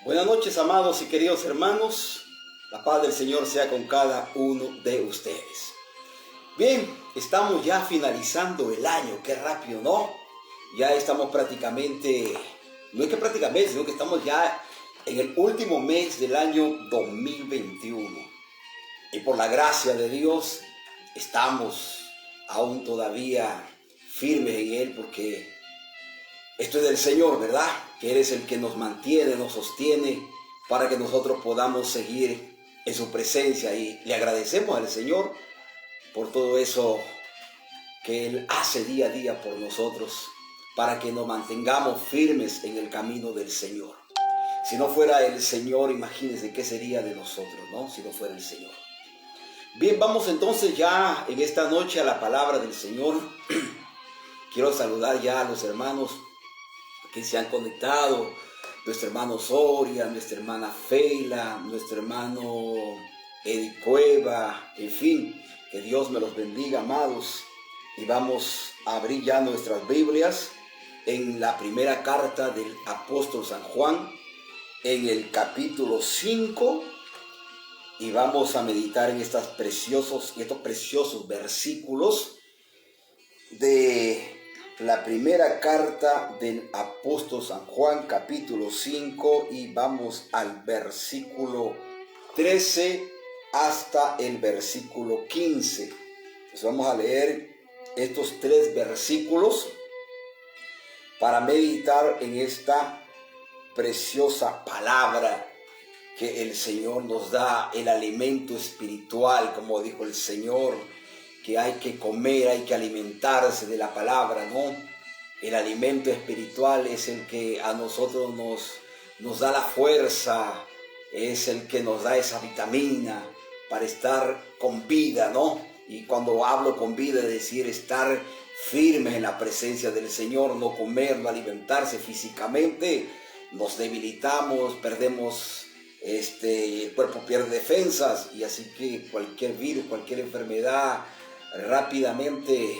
Buenas noches, amados y queridos hermanos. La paz del Señor sea con cada uno de ustedes. Bien, estamos ya finalizando el año. Qué rápido, ¿no? Ya estamos prácticamente, no es que prácticamente, sino que estamos ya en el último mes del año 2021. Y por la gracia de Dios, estamos aún todavía firmes en Él, porque esto es del Señor, ¿verdad? Que Él es el que nos mantiene, nos sostiene, para que nosotros podamos seguir en su presencia. Y le agradecemos al Señor por todo eso que Él hace día a día por nosotros, para que nos mantengamos firmes en el camino del Señor. Si no fuera el Señor, imagínense qué sería de nosotros, ¿no? Si no fuera el Señor. Bien, vamos entonces ya en esta noche a la palabra del Señor. Quiero saludar ya a los hermanos que se han conectado, nuestro hermano Soria, nuestra hermana Feila, nuestro hermano Edi Cueva, en fin, que Dios me los bendiga, amados. Y vamos a abrir ya nuestras Biblias en la primera carta del apóstol San Juan, en el capítulo 5, y vamos a meditar en estos preciosos versículos de la primera carta del apóstol San Juan, capítulo 5, y vamos al versículo 13 hasta el versículo 15. Entonces vamos a leer estos tres versículos para meditar en esta preciosa palabra que el Señor nos da, el alimento espiritual, como dijo el Señor, que hay que comer, hay que alimentarse de la palabra, ¿no? El alimento espiritual es el que a nosotros nos da la fuerza, es el que nos da esa vitamina para estar con vida, ¿no? Y cuando hablo con vida, es decir, estar firmes en la presencia del Señor, no comer, no alimentarse físicamente, nos debilitamos, perdemos, el cuerpo pierde defensas, y así que cualquier virus, cualquier enfermedad rápidamente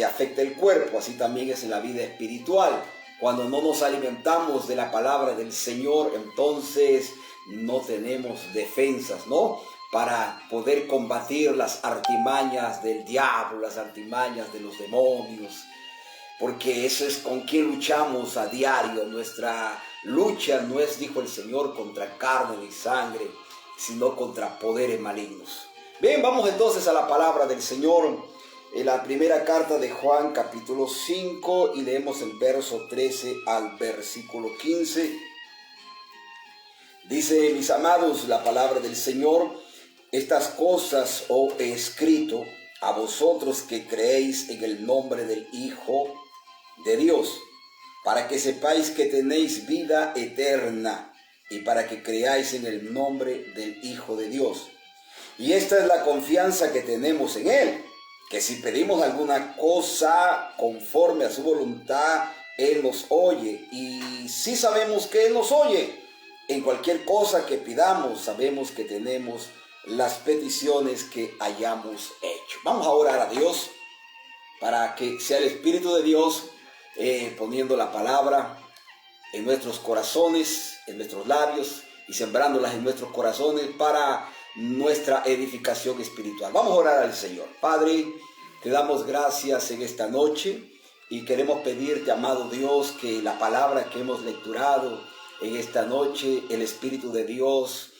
afecta el cuerpo. Así también es en la vida espiritual. Cuando no nos alimentamos de la palabra del Señor, entonces no tenemos defensas, ¿no? Para poder combatir las artimañas del diablo, las artimañas de los demonios, porque eso es con quien luchamos a diario. Nuestra lucha no es, dijo el Señor, contra carne ni sangre, sino contra poderes malignos. Bien, vamos entonces a la palabra del Señor, en la primera carta de Juan, capítulo 5, y leemos el verso 13 al versículo 15. Dice: mis amados, la palabra del Señor: estas cosas os he escrito a vosotros que creéis en el nombre del Hijo de Dios, para que sepáis que tenéis vida eterna, y para que creáis en el nombre del Hijo de Dios. Y esta es la confianza que tenemos en Él, que si pedimos alguna cosa conforme a su voluntad, Él nos oye. Y si sabemos que Él nos oye, en cualquier cosa que pidamos, sabemos que tenemos las peticiones que hayamos hecho. Vamos a orar a Dios para que sea el Espíritu de Dios poniendo la palabra en nuestros corazones, en nuestros labios, y sembrándolas en nuestros corazones para nuestra edificación espiritual. Vamos a orar al Señor. Padre, te damos gracias en esta noche y queremos pedirte, amado Dios, que la palabra que hemos lecturado en esta noche, el Espíritu de Dios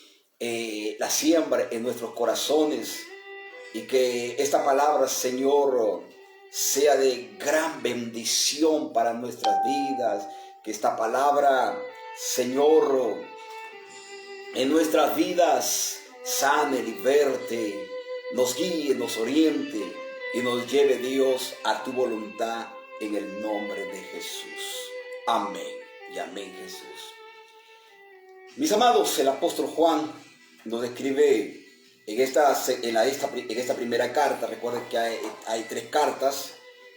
la siembra en nuestros corazones, y que esta palabra, Señor, sea de gran bendición para nuestras vidas. Que esta palabra, Señor, en nuestras vidas sane, liberte, nos guíe, nos oriente y nos lleve, Dios, a tu voluntad, en el nombre de Jesús. Amén y amén, Jesús. Mis amados, el apóstol Juan nos describe en esta primera carta. Recuerden que hay tres cartas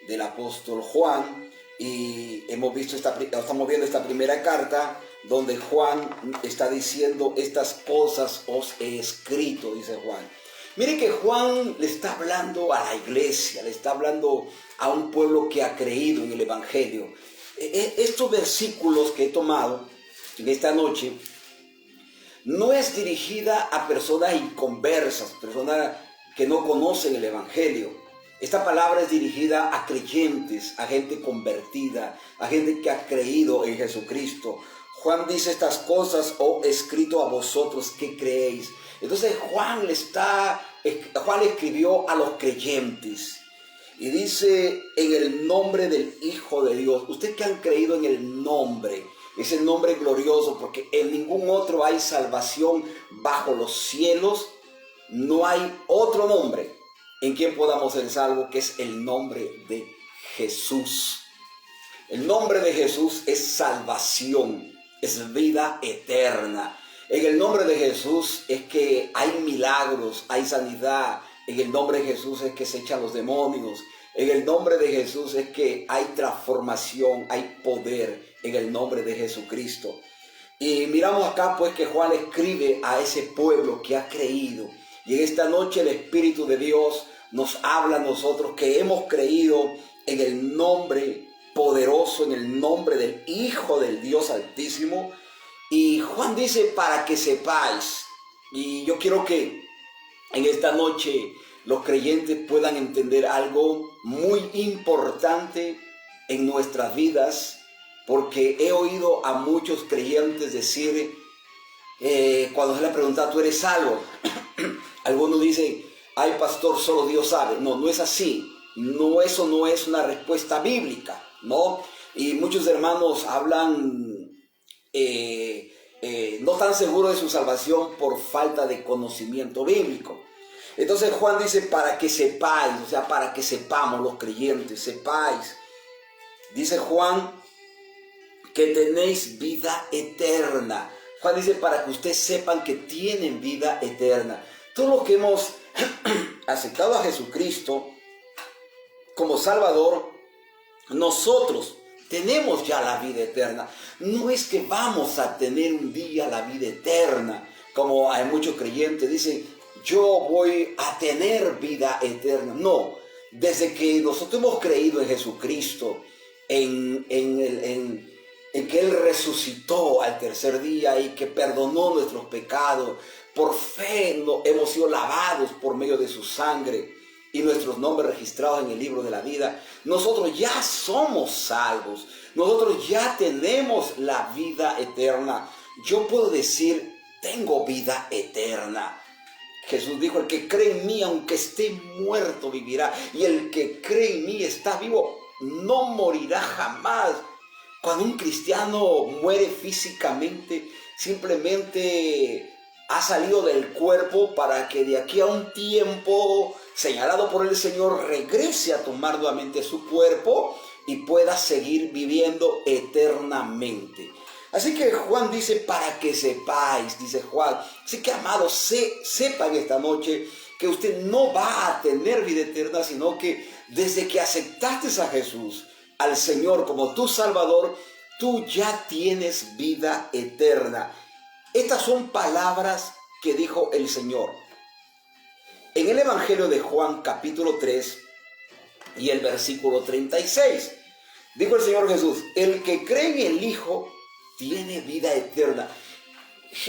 del apóstol Juan, y estamos viendo esta primera carta donde Juan está diciendo: estas cosas os he escrito, dice Juan. Mire que Juan le está hablando a la iglesia, le está hablando a un pueblo que ha creído en el Evangelio. Estos versículos que he tomado en esta noche no es dirigida a personas inconversas, personas que no conocen el Evangelio. Esta palabra es dirigida a creyentes, a gente convertida, a gente que ha creído en Jesucristo. Juan dice estas cosas, escrito a vosotros que creéis. Entonces Juan le escribió a los creyentes y dice: en el nombre del Hijo de Dios. Ustedes que han creído en el nombre, ese nombre glorioso, porque en ningún otro hay salvación bajo los cielos. No hay otro nombre en quien podamos ser salvos, que es el nombre de Jesús. El nombre de Jesús es salvación, es vida eterna. En el nombre de Jesús es que hay milagros, hay sanidad. En el nombre de Jesús es que se echan los demonios. En el nombre de Jesús es que hay transformación, hay poder en el nombre de Jesucristo. Y miramos acá pues que Juan escribe a ese pueblo que ha creído. Y en esta noche el Espíritu de Dios nos habla a nosotros que hemos creído en el nombre poderoso, en el nombre del Hijo del Dios Altísimo. Y Juan dice: para que sepáis. Y yo quiero que en esta noche los creyentes puedan entender algo muy importante en nuestras vidas, porque he oído a muchos creyentes decir, cuando se les pregunta: ¿tú eres salvo? Algunos dicen: ay, pastor, solo Dios sabe. No, no es así. No, eso no es una respuesta bíblica, ¿no? Y muchos hermanos hablan, no están seguros de su salvación por falta de conocimiento bíblico. Entonces Juan dice: para que sepáis, o sea, para que sepamos los creyentes, sepáis. Dice Juan que tenéis vida eterna. Juan dice: para que ustedes sepan que tienen vida eterna. Todos los que hemos aceptado a Jesucristo como Salvador, nosotros tenemos ya la vida eterna. No es que vamos a tener un día la vida eterna, como hay muchos creyentes dicen: yo voy a tener vida eterna. No, desde que nosotros hemos creído en Jesucristo, en que Él resucitó al tercer día y que perdonó nuestros pecados, por fe hemos sido lavados por medio de su sangre y nuestros nombres registrados en el libro de la vida. Nosotros ya somos salvos, nosotros ya tenemos la vida eterna. Yo puedo decir: tengo vida eterna. Jesús dijo: el que cree en mí, aunque esté muerto, vivirá. Y el que cree en mí está vivo, no morirá jamás. Cuando un cristiano muere físicamente, simplemente ha salido del cuerpo para que de aquí a un tiempo señalado por el Señor regrese a tomar nuevamente su cuerpo y pueda seguir viviendo eternamente. Así que Juan dice: para que sepáis, dice Juan. Así que, amados, sepan esta noche que usted no va a tener vida eterna, sino que desde que aceptaste a Jesús, al Señor como tu Salvador, tú ya tienes vida eterna. Estas son palabras que dijo el Señor. En el Evangelio de Juan, capítulo 3 y el versículo 36, dijo el Señor Jesús: el que cree en el Hijo tiene vida eterna.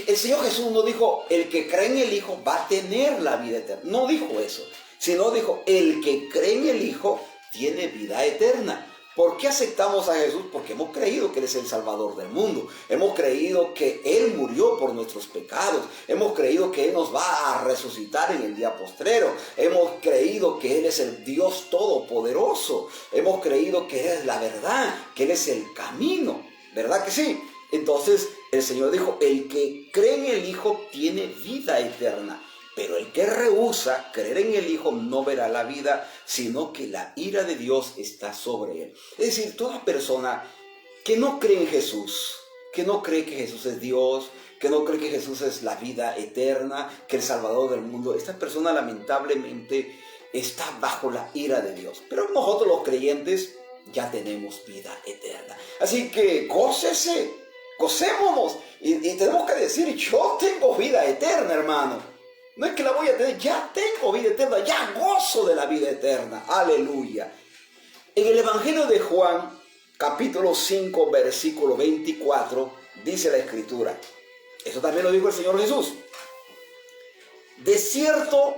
El Señor Jesús no dijo: el que cree en el Hijo va a tener la vida eterna. No dijo eso, sino dijo: el que cree en el Hijo tiene vida eterna. ¿Por qué aceptamos a Jesús? Porque hemos creído que Él es el Salvador del mundo. Hemos creído que Él murió por nuestros pecados. Hemos creído que Él nos va a resucitar en el día postrero. Hemos creído que Él es el Dios Todopoderoso. Hemos creído que Él es la verdad, que Él es el camino. ¿Verdad que sí? Entonces el Señor dijo: el que cree en el Hijo tiene vida eterna. Pero el que rehúsa creer en el Hijo no verá la vida, sino que la ira de Dios está sobre él. Es decir, toda persona que no cree en Jesús, que no cree que Jesús es Dios, que no cree que Jesús es la vida eterna, que el Salvador del mundo, esta persona lamentablemente está bajo la ira de Dios. Pero nosotros los creyentes ya tenemos vida eterna. Así que gócese, gocémonos. Y tenemos que decir: yo tengo vida eterna, hermano. No es que la voy a tener, ya tengo vida eterna, ya gozo de la vida eterna. Aleluya. En el Evangelio de Juan, capítulo 5, versículo 24, dice la Escritura. Eso también lo dijo el Señor Jesús. De cierto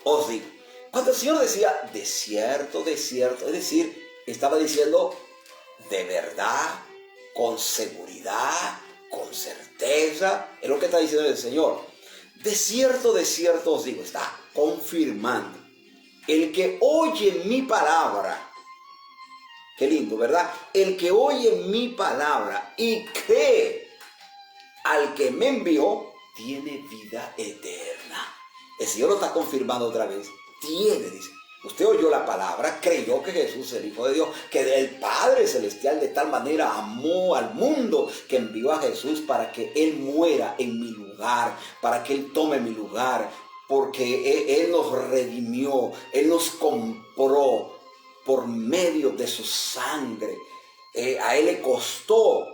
os digo. Cuando el Señor decía de cierto, es decir, estaba diciendo de verdad, con seguridad, con certeza, es lo que está diciendo el Señor. De cierto os digo, está confirmando. El que oye mi palabra, qué lindo, ¿verdad? El que oye mi palabra y cree al que me envió, tiene vida eterna. El Señor lo está confirmando otra vez. Dice. Usted oyó la palabra, creyó que Jesús es el Hijo de Dios, que el Padre Celestial de tal manera amó al mundo que envió a Jesús para que Él muera en mi lugar, para que Él tome mi lugar, porque Él nos redimió, Él nos compró por medio de su sangre. A Él le costó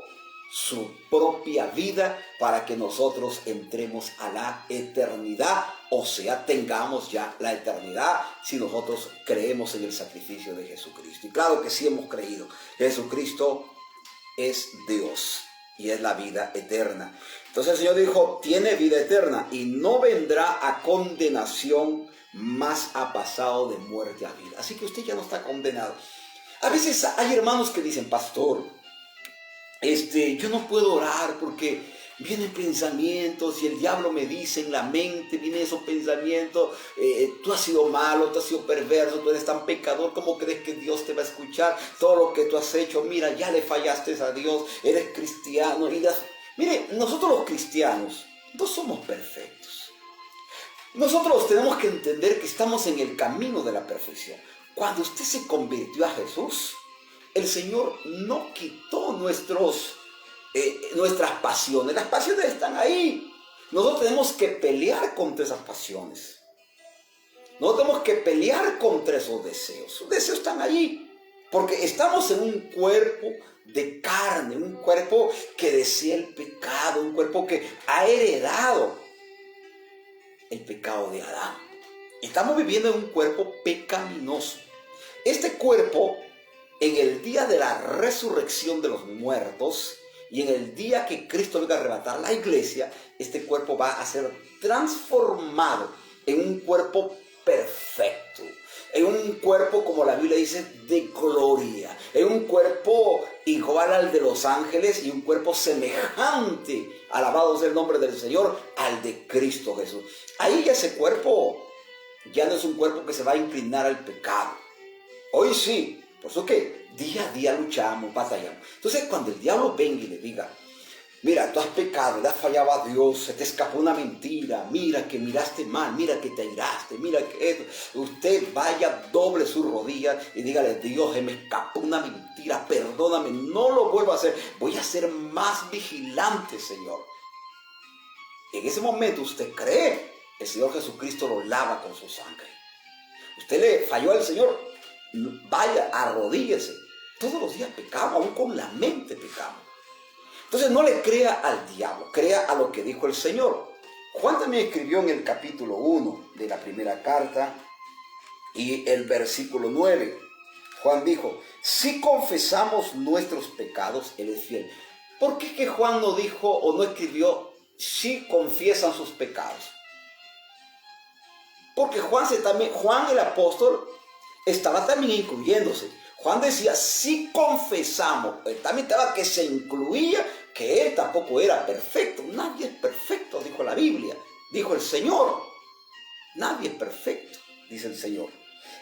su propia vida para que nosotros entremos a la eternidad, o sea, tengamos ya la eternidad si nosotros creemos en el sacrificio de Jesucristo. Y claro que sí hemos creído. Jesucristo es Dios y es la vida eterna. Entonces el Señor dijo, tiene vida eterna y no vendrá a condenación, mas ha pasado de muerte a vida. Así que usted ya no está condenado. A veces hay hermanos que dicen, pastor, yo no puedo orar porque vienen pensamientos y el diablo me dice en la mente, vienen esos pensamientos, tú has sido malo, tú has sido perverso, tú eres tan pecador, ¿cómo crees que Dios te va a escuchar? Todo lo que tú has hecho, mira, ya le fallaste a Dios, eres cristiano. Mire, nosotros los cristianos no somos perfectos. Nosotros tenemos que entender que estamos en el camino de la perfección. Cuando usted se convirtió a Jesús, el Señor no quitó nuestras pasiones. Las pasiones están ahí. Nosotros tenemos que pelear contra esas pasiones. Nosotros tenemos que pelear contra esos deseos. Sus deseos están allí. Porque estamos en un cuerpo de carne, un cuerpo que desea el pecado, un cuerpo que ha heredado el pecado de Adán. Estamos viviendo en un cuerpo pecaminoso. Este cuerpo, en el día de la resurrección de los muertos y en el día que Cristo venga a arrebatar la iglesia, este cuerpo va a ser transformado en un cuerpo perfecto, en un cuerpo, como la Biblia dice, de gloria, en un cuerpo igual al de los ángeles y un cuerpo semejante, alabado sea el nombre del Señor, al de Cristo Jesús. Ahí ese cuerpo ya no es un cuerpo que se va a inclinar al pecado. Hoy sí. Por eso que día a día luchamos, batallamos. Entonces cuando el diablo venga y le diga, mira, tú has pecado, le has fallado a Dios, se te escapó una mentira, mira que miraste mal, mira que te airaste, mira que esto, usted vaya, doble sus rodillas y dígale, Dios, se me escapó una mentira, perdóname, no lo vuelvo a hacer, voy a ser más vigilante, Señor. En ese momento usted cree, el Señor Jesucristo lo lava con su sangre. Usted le falló al Señor, vaya, arrodíllese. Todos los días pecamos, aún con la mente pecamos. Entonces no le crea al diablo, crea a lo que dijo el Señor. Juan también escribió en el capítulo 1 de la primera carta y el versículo 9. Juan dijo, si confesamos nuestros pecados, Él es fiel. ¿Por qué que Juan no dijo o no escribió si confiesan sus pecados? Porque Juan el apóstol, estaba también incluyéndose. Juan decía, si confesamos, él también estaba que se incluía, que él tampoco era perfecto. Nadie es perfecto, dijo la Biblia, dijo el Señor. Nadie es perfecto, dice el Señor.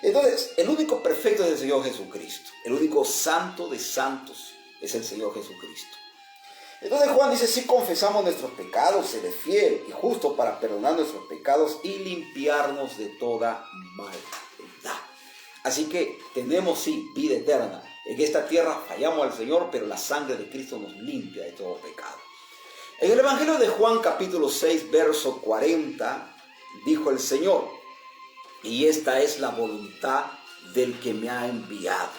Entonces, el único perfecto es el Señor Jesucristo. El único santo de santos es el Señor Jesucristo. Entonces Juan dice, si confesamos nuestros pecados, Él es fiel y justo para perdonar nuestros pecados y limpiarnos de toda maldad. Así que tenemos sí vida eterna. En esta tierra fallamos al Señor, pero la sangre de Cristo nos limpia de todo pecado. En el Evangelio de Juan capítulo 6, verso 40, dijo el Señor, y esta es la voluntad del que me ha enviado,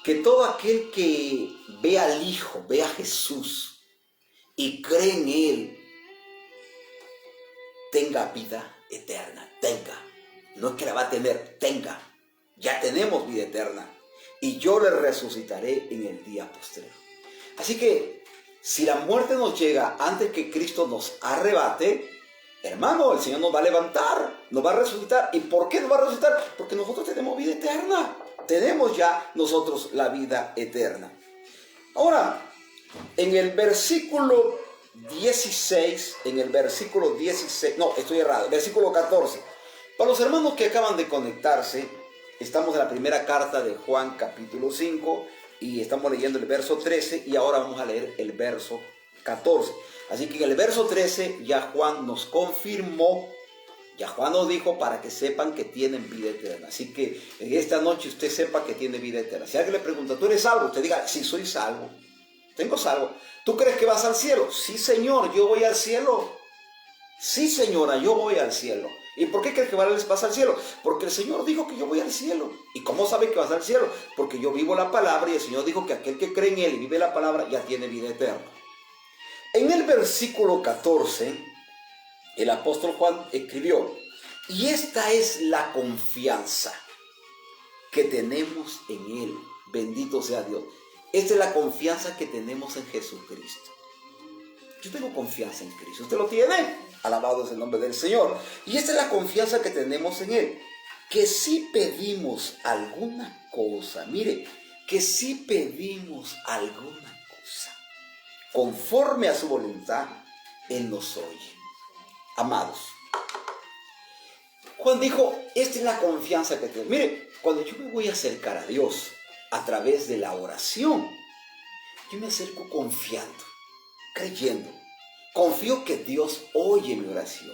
que todo aquel que ve al Hijo, ve a Jesús y cree en Él, tenga vida eterna, no es que la va a tener, tenga, ya tenemos vida eterna, y yo le resucitaré en el día posterior. Así que si la muerte nos llega antes que Cristo nos arrebate, hermano, el Señor nos va a levantar, nos va a resucitar. ¿Y por qué nos va a resucitar? Porque nosotros tenemos vida eterna. Tenemos ya nosotros la vida eterna. Ahora, en el versículo 16, versículo 14. Para los hermanos que acaban de conectarse, estamos en la primera carta de Juan, capítulo 5, y estamos leyendo el verso 13, y ahora vamos a leer el verso 14. Así que en el verso 13 ya Juan nos confirmó, ya Juan nos dijo para que sepan que tienen vida eterna. Así que en esta noche usted sepa que tiene vida eterna. Si alguien le pregunta, ¿tú eres salvo? Usted diga, sí, soy salvo. Tengo salvo. ¿Tú crees que vas al cielo? Sí, Señor, yo voy al cielo. Sí, señora, yo voy al cielo. ¿Y por qué crees que vas al cielo? Porque el Señor dijo que yo voy al cielo. ¿Y cómo sabe que vas al cielo? Porque yo vivo la palabra y el Señor dijo que aquel que cree en Él y vive la palabra ya tiene vida eterna. En el versículo 14, el apóstol Juan escribió, y esta es la confianza que tenemos en Él. Bendito sea Dios. Esta es la confianza que tenemos en Jesucristo. Yo tengo confianza en Cristo. ¿Usted lo tiene? Alabado es el nombre del Señor. Y esta es la confianza que tenemos en Él. Que si pedimos alguna cosa, mire, que si pedimos alguna cosa, conforme a su voluntad, Él nos oye. Amados, Juan dijo, esta es la confianza que tenemos. Mire, cuando yo me voy a acercar a Dios a través de la oración, yo me acerco confiando, creyendo. Confío que Dios oye mi oración.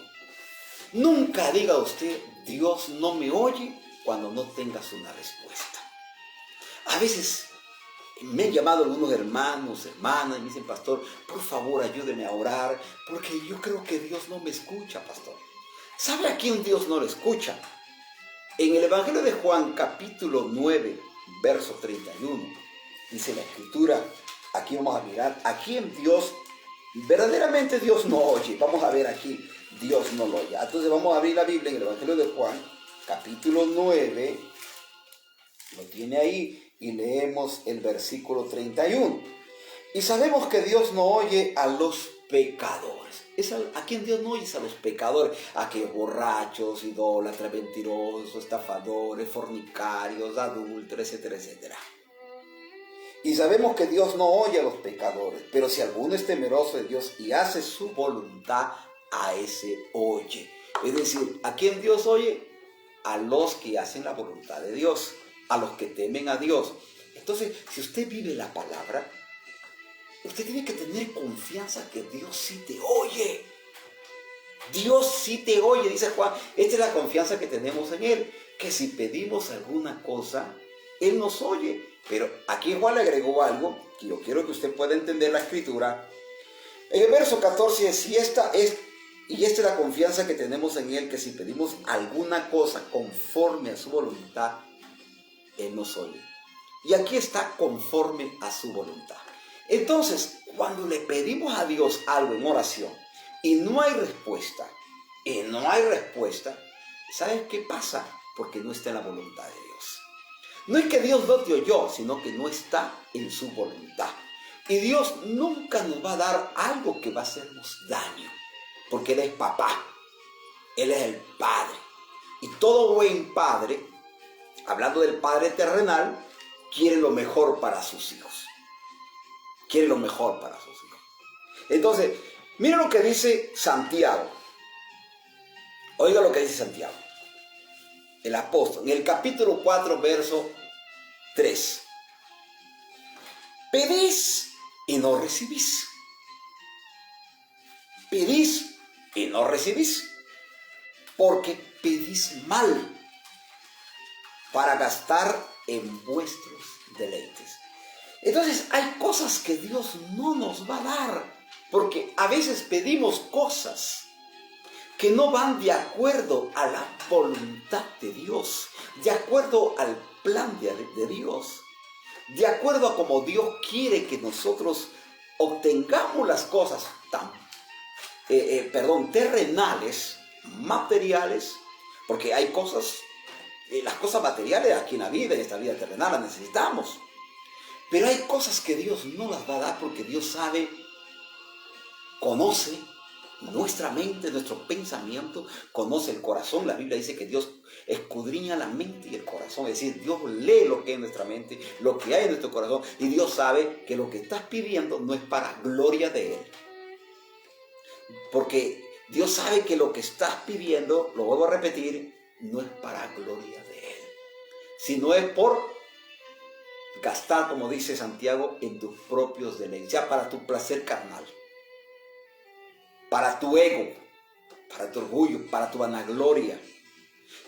Nunca diga usted, Dios no me oye cuando no tengas una respuesta. A veces me han llamado algunos hermanos, hermanas, y me dicen, pastor, por favor ayúdeme a orar, porque yo creo que Dios no me escucha, pastor. ¿Sabe a quién Dios no le escucha? En el Evangelio de Juan, capítulo 9, verso 31, dice la Escritura, aquí vamos a mirar, a quién Dios, verdaderamente Dios no oye. Vamos a ver aquí, Dios no lo oye. Entonces vamos a abrir la Biblia en el Evangelio de Juan, capítulo 9, lo tiene ahí, y leemos el versículo 31. Y sabemos que Dios no oye a los pecadores. ¿A quién Dios no oye? Es a los pecadores, a aquellos borrachos, idólatras, mentirosos, estafadores, fornicarios, adúlteros, etcétera, etcétera. Y sabemos que Dios no oye a los pecadores, pero si alguno es temeroso de Dios y hace su voluntad, a ese oye. Es decir, ¿a quién Dios oye? A los que hacen la voluntad de Dios, a los que temen a Dios. Entonces, si usted vive la palabra, usted tiene que tener confianza que Dios sí te oye. Dios sí te oye, dice Juan. Esta es la confianza que tenemos en Él, que si pedimos alguna cosa, Él nos oye. Pero aquí Juan le agregó algo, que yo quiero que usted pueda entender la Escritura. En el verso 14, y esta es la confianza que tenemos en Él, que si pedimos alguna cosa conforme a su voluntad, Él nos oye. Y aquí está conforme a su voluntad. Entonces, cuando le pedimos a Dios algo en oración y no hay respuesta, ¿sabes qué pasa? Porque no está en la voluntad de Dios. No es que Dios no te oyó, sino que no está en su voluntad. Y Dios nunca nos va a dar algo que va a hacernos daño, porque Él es papá, Él es el Padre. Y todo buen padre, hablando del Padre terrenal, quiere lo mejor para sus hijos. Quiere lo mejor para sus hijos. Entonces, mira lo que dice Santiago. Oiga lo que dice Santiago, el apóstol, en el capítulo 4, verso 3. Pedís y no recibís. Pedís y no recibís, porque pedís mal para gastar en vuestros deleites. Entonces hay cosas que Dios no nos va a dar, porque a veces pedimos cosas que no van de acuerdo a la voluntad de Dios, de acuerdo al plan de Dios, de acuerdo a como Dios quiere que nosotros obtengamos las cosas terrenales, materiales, porque hay cosas, las cosas materiales aquí en la vida, en esta vida terrenal, las necesitamos. Pero hay cosas que Dios no las va a dar porque Dios sabe, conoce nuestra mente, nuestro pensamiento, conoce el corazón. La Biblia dice que Dios escudriña la mente y el corazón. Es decir, Dios lee lo que hay en nuestra mente, lo que hay en nuestro corazón. Y Dios sabe que lo que estás pidiendo no es para gloria de Él. Porque Dios sabe que lo que estás pidiendo, lo vuelvo a repetir, no es para gloria de Él, sino es por gastar, como dice Santiago, en tus propios deleites, ya para tu placer carnal, para tu ego, para tu orgullo, para tu vanagloria.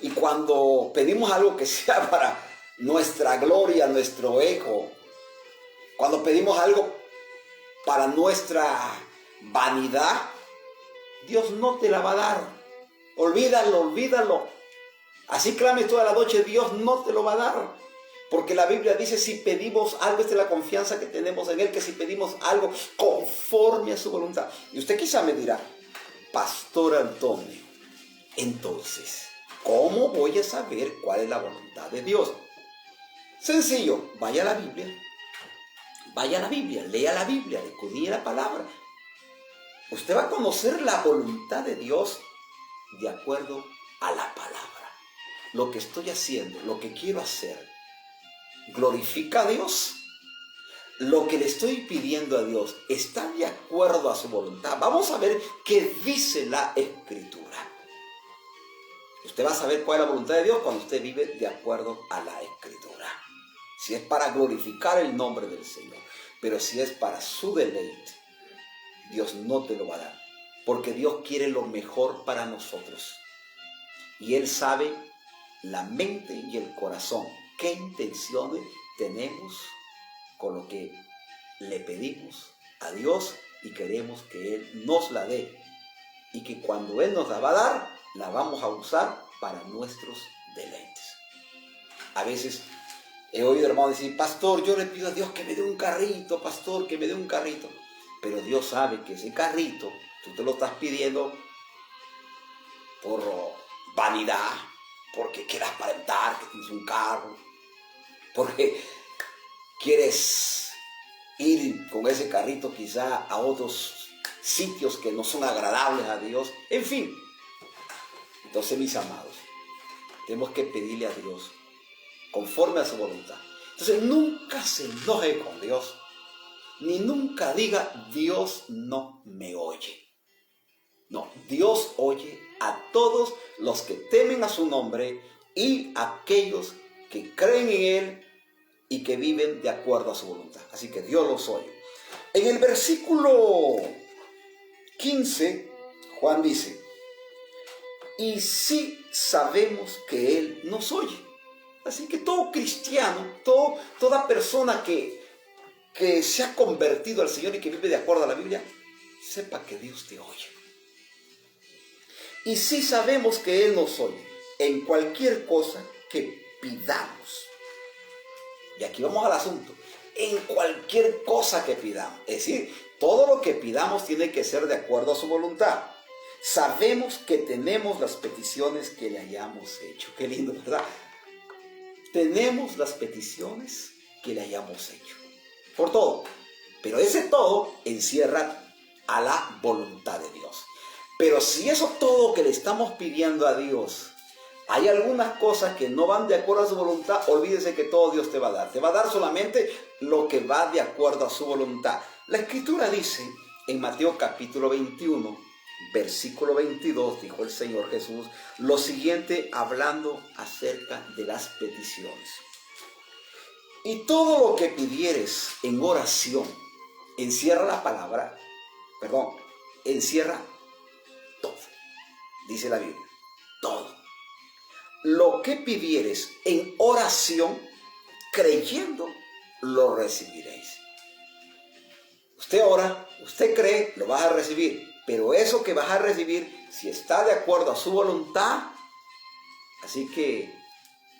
Y cuando pedimos algo que sea para nuestra gloria, nuestro ego, cuando pedimos algo para nuestra vanidad, Dios no te la va a dar. Olvídalo, olvídalo. Así clames toda la noche, Dios no te lo va a dar. Porque la Biblia dice, si pedimos algo, esta es la confianza que tenemos en Él, que si pedimos algo conforme a su voluntad. Y usted quizá me dirá, Pastor Antonio, entonces, ¿cómo voy a saber cuál es la voluntad de Dios? Sencillo, vaya a la Biblia, lea la Biblia, escudriñe la palabra. Usted va a conocer la voluntad de Dios de acuerdo a la palabra. Lo que estoy haciendo, lo que quiero hacer, ¿glorifica a Dios? Lo que le estoy pidiendo a Dios está de acuerdo a su voluntad. Vamos a ver qué dice la Escritura. Usted va a saber cuál es la voluntad de Dios cuando usted vive de acuerdo a la Escritura. Si es para glorificar el nombre del Señor, pero si es para su deleite, Dios no te lo va a dar, porque Dios quiere lo mejor para nosotros. Y Él sabe la mente y el corazón, qué intenciones tenemos con lo que le pedimos a Dios y queremos que Él nos la dé. Y que cuando Él nos la va a dar, la vamos a usar para nuestros deleites. A veces he oído hermanos decir, pastor, yo le pido a Dios que me dé un carrito, pastor, que me dé un carrito. Pero Dios sabe que ese carrito, tú te lo estás pidiendo por vanidad, porque quieres aparentar que tienes un carro, porque quieres ir con ese carrito quizá a otros sitios que no son agradables a Dios. En fin, entonces mis amados, tenemos que pedirle a Dios conforme a su voluntad. Entonces nunca se enoje con Dios, ni nunca diga, Dios no me oye. No, Dios oye a todos los que temen a su nombre y a aquellos que creen en Él y que viven de acuerdo a su voluntad. Así que Dios los oye. En el versículo 15, Juan dice, y sí sabemos que Él nos oye. Así que todo cristiano, toda persona que se ha convertido al Señor y que vive de acuerdo a la Biblia, sepa que Dios te oye. Y sí sabemos que Él nos oye en cualquier cosa que pidamos. Y aquí vamos al asunto. En cualquier cosa que pidamos. Es decir, todo lo que pidamos tiene que ser de acuerdo a su voluntad. Sabemos que tenemos las peticiones que le hayamos hecho. Qué lindo, ¿verdad? Tenemos las peticiones que le hayamos hecho. Por todo. Pero ese todo encierra a la voluntad de Dios. Pero si eso todo que le estamos pidiendo a Dios, hay algunas cosas que no van de acuerdo a su voluntad, olvídese que todo Dios te va a dar. Te va a dar solamente lo que va de acuerdo a su voluntad. La Escritura dice en Mateo capítulo 21, versículo 22, dijo el Señor Jesús, lo siguiente hablando acerca de las peticiones. Y todo lo que pidieres en oración, encierra todo, dice la Biblia, todo. Lo que pidieres en oración, creyendo, lo recibiréis. Usted ora, usted cree, lo vas a recibir. Pero eso que vas a recibir, si está de acuerdo a su voluntad, así que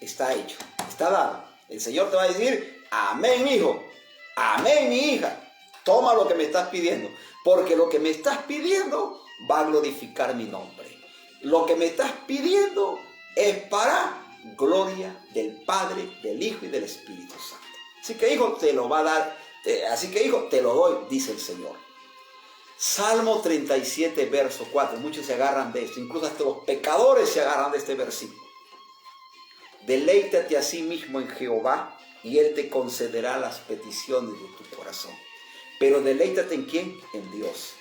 está hecho, está dado. El Señor te va a decir, amén, hijo, amén, mi hija. Toma lo que me estás pidiendo, porque lo que me estás pidiendo va a glorificar mi nombre. Lo que me estás pidiendo es para gloria del Padre, del Hijo y del Espíritu Santo. Así que hijo, te lo va a dar. Así que hijo, te lo doy, dice el Señor. Salmo 37, verso 4. Muchos se agarran de esto. Incluso hasta los pecadores se agarran de este versículo. Deleítate a sí mismo en Jehová y Él te concederá las peticiones de tu corazón. Pero deleítate ¿en quién? En Dios.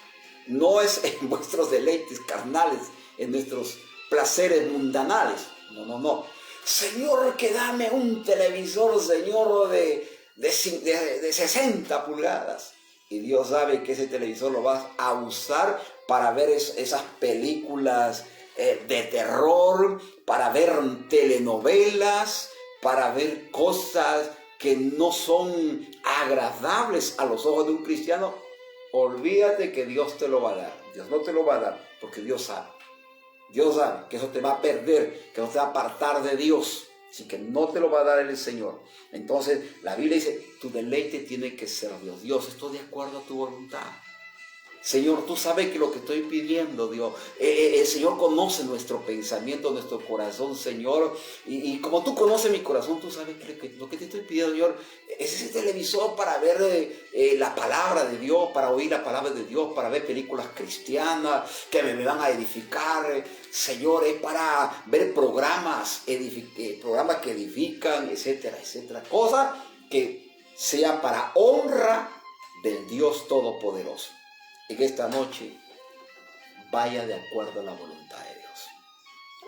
No es en vuestros deleites carnales, en nuestros placeres mundanales. No, no, no. Señor, que dame un televisor, Señor, de 60 pulgadas. Y Dios sabe que ese televisor lo vas a usar para ver esas películas de terror, para ver telenovelas, para ver cosas que no son agradables a los ojos de un cristiano. Olvídate que Dios te lo va a dar. Dios no te lo va a dar porque Dios sabe. Dios sabe que eso te va a perder, que no te va a apartar de Dios. Así que no te lo va a dar el Señor. Entonces la Biblia dice, tu deleite tiene que ser Dios. Dios, estoy de acuerdo a tu voluntad. Señor, tú sabes que lo que estoy pidiendo, Dios, el Señor conoce nuestro pensamiento, nuestro corazón, Señor, y como tú conoces mi corazón, tú sabes que lo que te estoy pidiendo, Señor, es ese televisor para ver la palabra de Dios, para oír la palabra de Dios, para ver películas cristianas que me van a edificar, Señor, es para ver programas que edifican, etcétera, etcétera, cosas que sean para honra del Dios Todopoderoso. En esta noche vaya de acuerdo a la voluntad de Dios.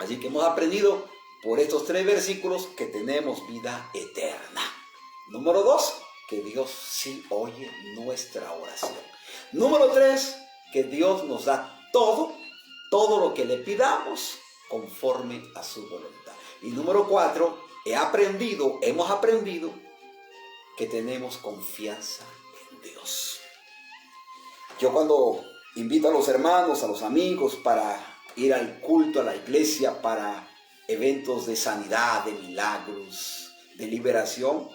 Así que hemos aprendido por estos 3 versículos que tenemos vida eterna. Número 2, que Dios sí oye nuestra oración. Número 3, que Dios nos da todo lo que le pidamos conforme a su voluntad. Y número 4, hemos aprendido que tenemos confianza en Dios. Yo cuando invito a los hermanos, a los amigos para ir al culto, a la iglesia, para eventos de sanidad, de milagros, de liberación,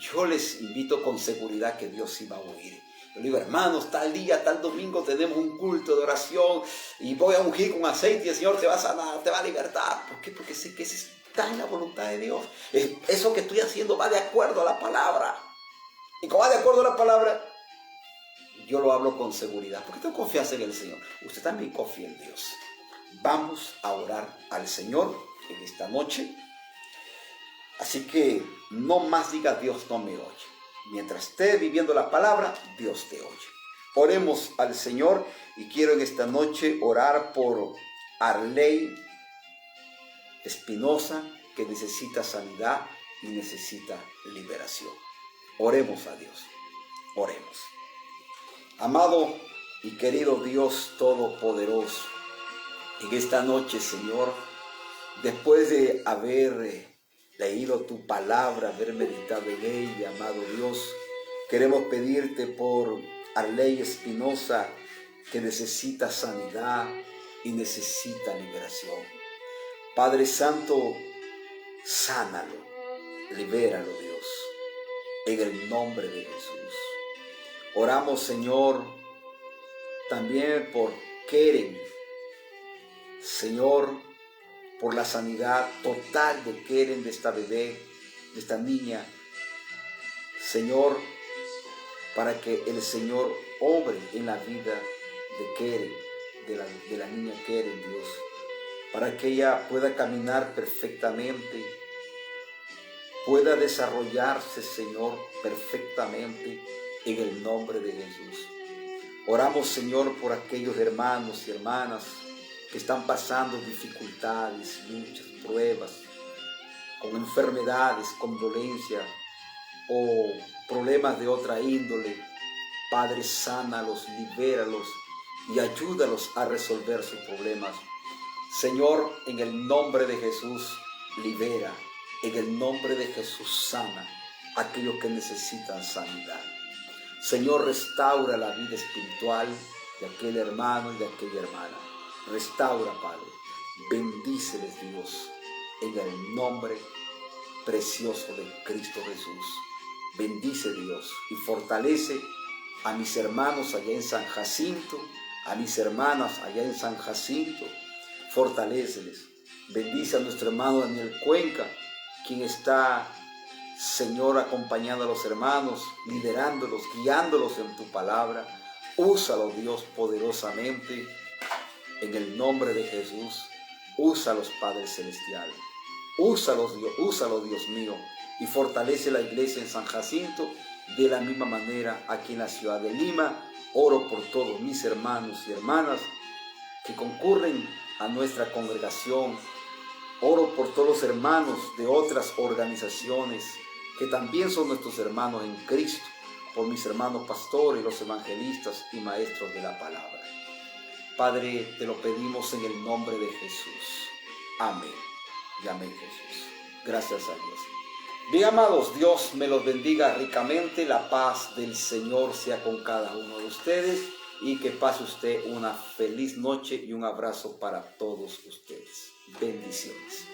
yo les invito con seguridad que Dios sí va a oír. Yo digo, hermanos, tal día, tal domingo tenemos un culto de oración y voy a ungir con aceite y el Señor te va a sanar, te va a libertar. ¿Por qué? Porque sé que eso está en la voluntad de Dios. Eso que estoy haciendo va de acuerdo a la palabra. Y como va de acuerdo a la palabra, yo lo hablo con seguridad, porque tengo confianza en el Señor. Usted también confía en Dios. Vamos a orar al Señor en esta noche. Así que no más diga Dios no me oye. Mientras esté viviendo la palabra, Dios te oye. Oremos al Señor y quiero en esta noche orar por Arley Espinosa, que necesita sanidad y necesita liberación. Oremos a Dios. Oremos. Amado y querido Dios Todopoderoso, en esta noche, Señor, después de haber leído tu palabra, haber meditado en ella, amado Dios, queremos pedirte por Arley Espinosa, que necesita sanidad y necesita liberación. Padre Santo, sánalo, libéralo, Dios, en el nombre de Jesús. Oramos, Señor, también por Keren, Señor, por la sanidad total de Keren, de esta bebé, de esta niña. Señor, para que el Señor obre en la vida de Keren, de la niña Keren, Dios, para que ella pueda caminar perfectamente, pueda desarrollarse, Señor, perfectamente, en el nombre de Jesús. Oramos, Señor, por aquellos hermanos y hermanas que están pasando dificultades, luchas, pruebas, con enfermedades, con dolencia o problemas de otra índole. Padre, sánalos, libéralos y ayúdalos a resolver sus problemas. Señor, en el nombre de Jesús, libera. En el nombre de Jesús, sana a aquellos que necesitan sanidad. Señor, restaura la vida espiritual de aquel hermano y de aquella hermana. Restaura, Padre. Bendíceles, Dios, en el nombre precioso de Cristo Jesús. Bendice, Dios, y fortalece a mis hermanos allá en San Jacinto, a mis hermanas allá en San Jacinto. Fortaléceles. Bendice a nuestro hermano Daniel Cuenca, quien está Señor, acompañando a los hermanos, liderándolos, guiándolos en tu palabra. Úsalo, Dios, poderosamente. En el nombre de Jesús, úsalos, Padre Celestial. Úsalo, Dios mío, y fortalece la iglesia en San Jacinto. De la misma manera, aquí en la ciudad de Lima, oro por todos mis hermanos y hermanas que concurren a nuestra congregación. Oro por todos los hermanos de otras organizaciones que también son nuestros hermanos en Cristo, por mis hermanos pastores, los evangelistas y maestros de la palabra. Padre, te lo pedimos en el nombre de Jesús. Amén. Y amén, Jesús. Gracias a Dios. Bien, amados, Dios me los bendiga ricamente. La paz del Señor sea con cada uno de ustedes y que pase usted una feliz noche y un abrazo para todos ustedes. Bendiciones.